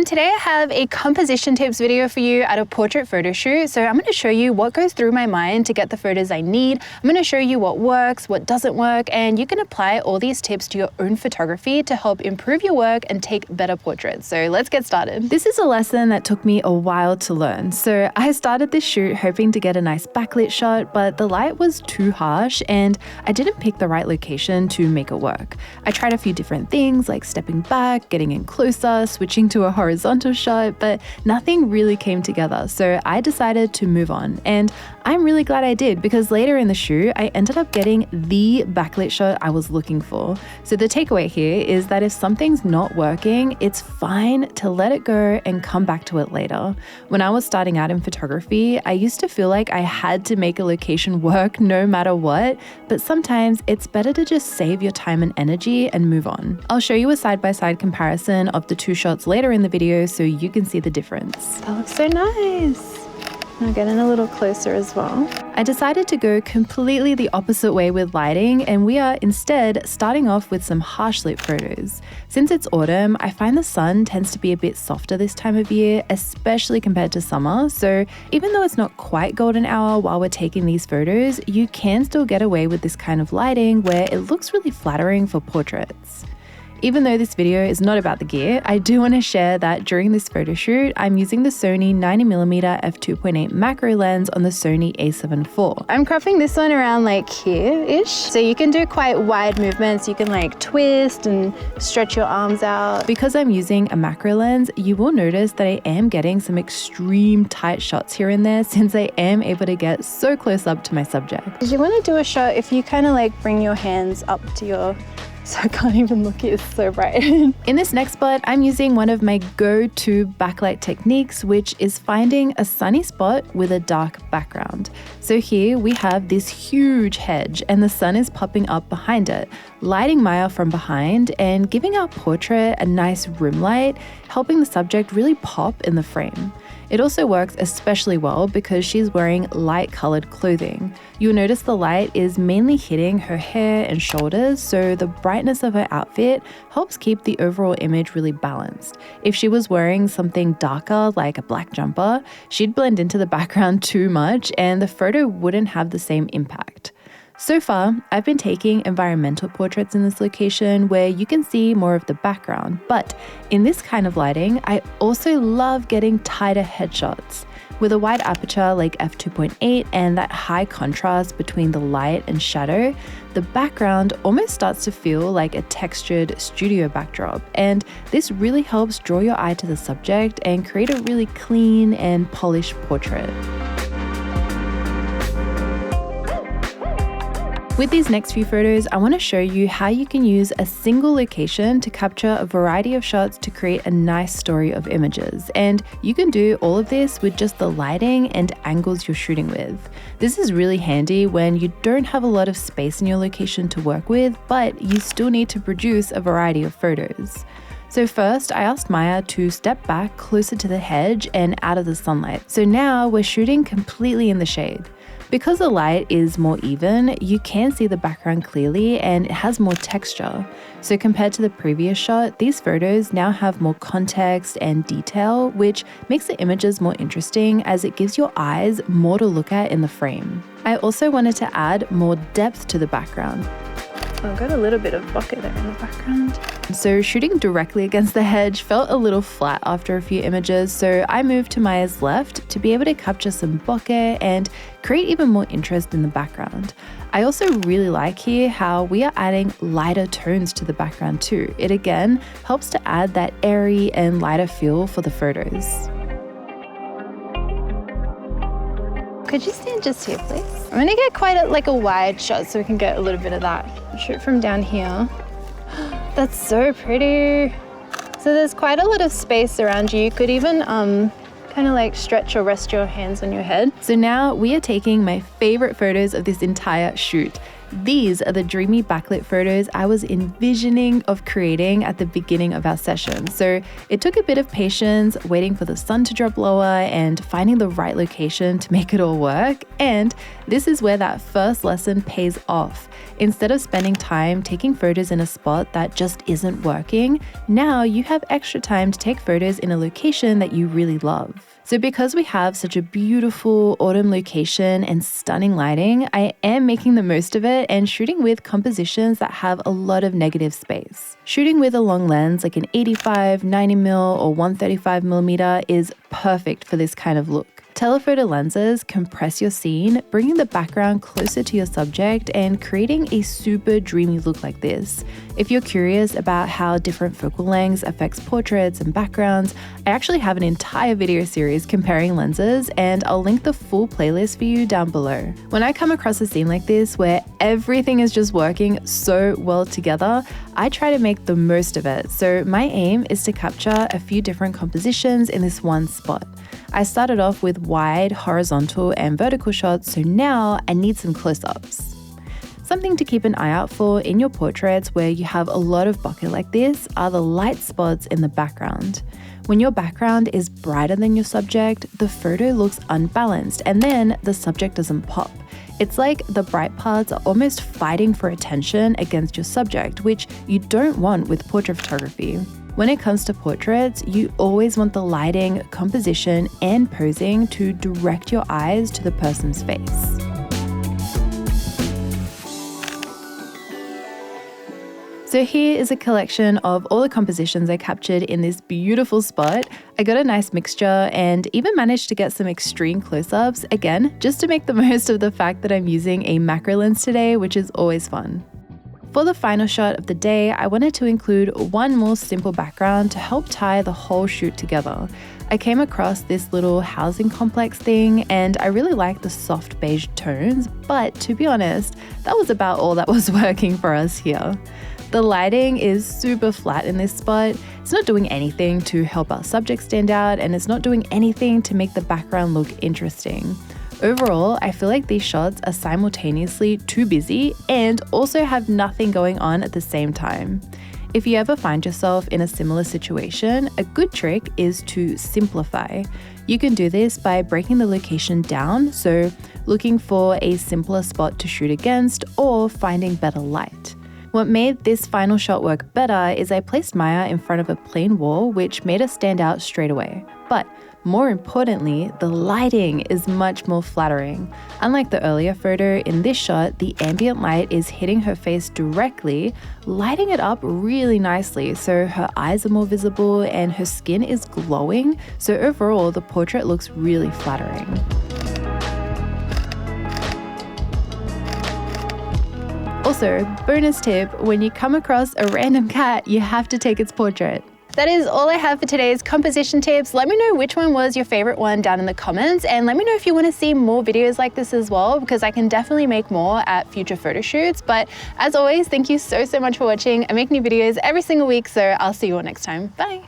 everyone, today I have a composition tips video for you at a portrait photo shoot. So I'm going to show you what goes through my mind to get the photos I need. I'm going to show you what works, what doesn't work, and you can apply all these tips to your own photography to help improve your work and take better portraits. So let's get started. This is a lesson that took me a while to learn. So I started this shoot hoping to get a nice backlit shot, but the light was too harsh and I didn't pick the right location to make it work. I tried a few different things like stepping back, getting in closer, switching to a horizontal shot, but nothing really came together. So I decided to move on, and I'm really glad I did because later in the shoot, I ended up getting the backlit shot I was looking for. So the takeaway here is that if something's not working, it's fine to let it go and come back to it later. When I was starting out in photography, I used to feel like I had to make a location work no matter what, but sometimes it's better to just save your time and energy and move on. I'll show you a side-by-side comparison of the two shots later in the video so you can see the difference. That looks so nice. I'll get in a little closer as well. I decided to go completely the opposite way with lighting, and we are instead starting off with some harsh lit photos. Since it's autumn, I find the sun tends to be a bit softer this time of year, especially compared to summer. So even though it's not quite golden hour while we're taking these photos, you can still get away with this kind of lighting where it looks really flattering for portraits. Even though this video is not about the gear, I do want to share that during this photo shoot, I'm using the Sony 90mm f2.8 macro lens on the Sony A7IV. I'm cropping this one around like here-ish, so you can do quite wide movements. You can like twist and stretch your arms out. Because I'm using a macro lens, you will notice that I am getting some extreme tight shots here and there since I am able to get so close up to my subject. Did you want to do a shot if you kind of like bring your hands up to your... So I can't even look, it's so bright. In this next spot, I'm using one of my go-to backlight techniques, which is finding a sunny spot with a dark background. So here we have this huge hedge and the sun is popping up behind it, lighting Maya from behind and giving our portrait a nice room light, helping the subject really pop in the frame. It also works especially well because she's wearing light colored clothing. You'll notice the light is mainly hitting her hair and shoulders, so the brightness of her outfit helps keep the overall image really balanced. If she was wearing something darker like a black jumper, she'd blend into the background too much and the photo wouldn't have the same impact. So far, I've been taking environmental portraits in this location where you can see more of the background, but in this kind of lighting, I also love getting tighter headshots. With a wide aperture like f2.8 and that high contrast between the light and shadow, the background almost starts to feel like a textured studio backdrop, and this really helps draw your eye to the subject and create a really clean and polished portrait. With these next few photos, I want to show you how you can use a single location to capture a variety of shots to create a nice story of images. And you can do all of this with just the lighting and angles you're shooting with. This is really handy when you don't have a lot of space in your location to work with, but you still need to produce a variety of photos. So first, I asked Maya to step back closer to the hedge and out of the sunlight. So now we're shooting completely in the shade. Because the light is more even, you can see the background clearly and it has more texture. So compared to the previous shot, these photos now have more context and detail, which makes the images more interesting as it gives your eyes more to look at in the frame. I also wanted to add more depth to the background. I've got a little bit of bokeh there in the background. So shooting directly against the hedge felt a little flat after a few images, so I moved to Maya's left to be able to capture some bokeh and create even more interest in the background. I also really like here how we are adding lighter tones to the background too. It again helps to add that airy and lighter feel for the photos. Could you stand just here, please? I'm gonna get quite a wide shot so we can get a little bit of that. Shoot from down here. That's so pretty. So there's quite a lot of space around you. You could even kind of like stretch or rest your hands on your head. So now we are taking my favorite photos of this entire shoot. These are the dreamy backlit photos I was envisioning of creating at the beginning of our session. So it took a bit of patience, waiting for the sun to drop lower and finding the right location to make it all work. And this is where that first lesson pays off. Instead of spending time taking photos in a spot that just isn't working, now you have extra time to take photos in a location that you really love. So because we have such a beautiful autumn location and stunning lighting, I am making the most of it and shooting with compositions that have a lot of negative space. Shooting with a long lens like an 85, 90mm or 135mm is perfect for this kind of look. Telephoto lenses compress your scene, bringing the background closer to your subject and creating a super dreamy look like this. If you're curious about how different focal lengths affects portraits and backgrounds, I actually have an entire video series comparing lenses, and I'll link the full playlist for you down below. When I come across a scene like this where everything is just working so well together, I try to make the most of it. So my aim is to capture a few different compositions in this one spot. I started off with wide, horizontal, and vertical shots, so now I need some close-ups. Something to keep an eye out for in your portraits where you have a lot of bokeh like this are the light spots in the background. When your background is brighter than your subject, the photo looks unbalanced and then the subject doesn't pop. It's like the bright parts are almost fighting for attention against your subject, which you don't want with portrait photography. When it comes to portraits, you always want the lighting, composition, and posing to direct your eyes to the person's face. So here is a collection of all the compositions I captured in this beautiful spot. I got a nice mixture and even managed to get some extreme close-ups, again, just to make the most of the fact that I'm using a macro lens today, which is always fun. For the final shot of the day, I wanted to include one more simple background to help tie the whole shoot together. I came across this little housing complex thing and I really liked the soft beige tones, but to be honest, that was about all that was working for us here. The lighting is super flat in this spot. It's not doing anything to help our subject stand out, and it's not doing anything to make the background look interesting. Overall, I feel like these shots are simultaneously too busy and also have nothing going on at the same time. If you ever find yourself in a similar situation, a good trick is to simplify. You can do this by breaking the location down, so looking for a simpler spot to shoot against or finding better light. What made this final shot work better is I placed Maya in front of a plain wall, which made us stand out straight away. But more importantly, the lighting is much more flattering. Unlike the earlier photo, in this shot, the ambient light is hitting her face directly, lighting it up really nicely so her eyes are more visible and her skin is glowing. So overall, the portrait looks really flattering. Also, bonus tip, when you come across a random cat, you have to take its portrait. That is all I have for today's composition tips. Let me know which one was your favorite one down in the comments, and let me know if you want to see more videos like this as well, because I can definitely make more at future photo shoots. But as always, thank you so much for watching. I make new videos every single week, so I'll see you all next time. Bye.